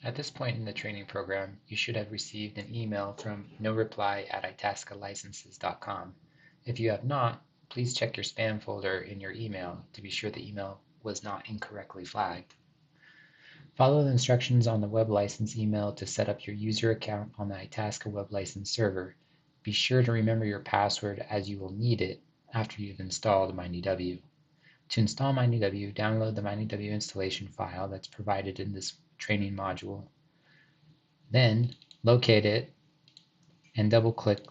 At this point in the training program, you should have received an email from noreply@itascalicenses.com. If you have not, please check your spam folder in your email to be sure the email was not incorrectly flagged. Follow the instructions on the web license email to set up your user account on the ITASCA web license server. Be sure to remember your password as you will need it after you've installed MINEDW. To install MINEDW, download the MINEDW installation file that's provided in this training module. Then locate it and double-click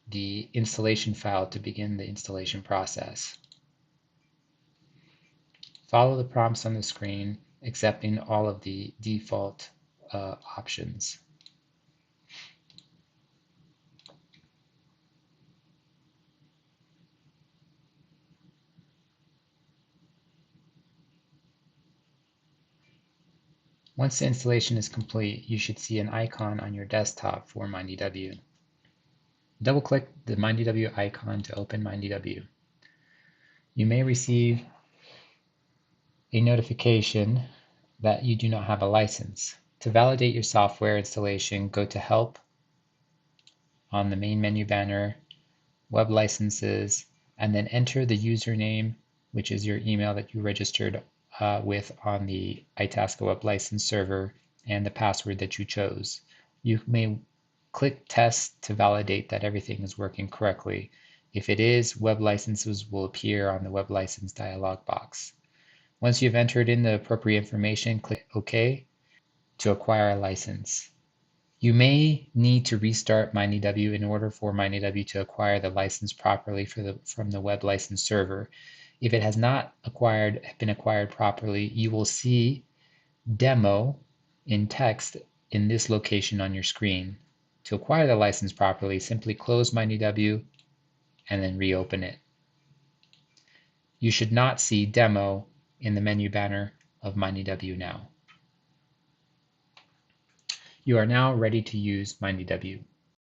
the installation file to begin the installation process. Follow the prompts on the screen, accepting all of the default options. Once the installation is complete, you should see an icon on your desktop for MINEDW. Double-click the MINEDW icon to open MINEDW. You may receive a notification that you do not have a license. To validate your software installation, go to Help on the main menu banner, Web Licenses, and then enter the username, which is your email that you registered with on the ITASCA Web License server, and the password that you chose. You may click Test to validate that everything is working correctly. If it is, Web Licenses will appear on the Web License dialog box. Once you've entered in the appropriate information, click OK to acquire a license. You may need to restart MINEDW in order for MINEDW to acquire the license properly from the web license server. If it has not been acquired properly, you will see demo in text in this location on your screen. To acquire the license properly, simply close MINEDW and then reopen it. You should not see demo in the menu banner of MINEDW now. You are now ready to use MINEDW.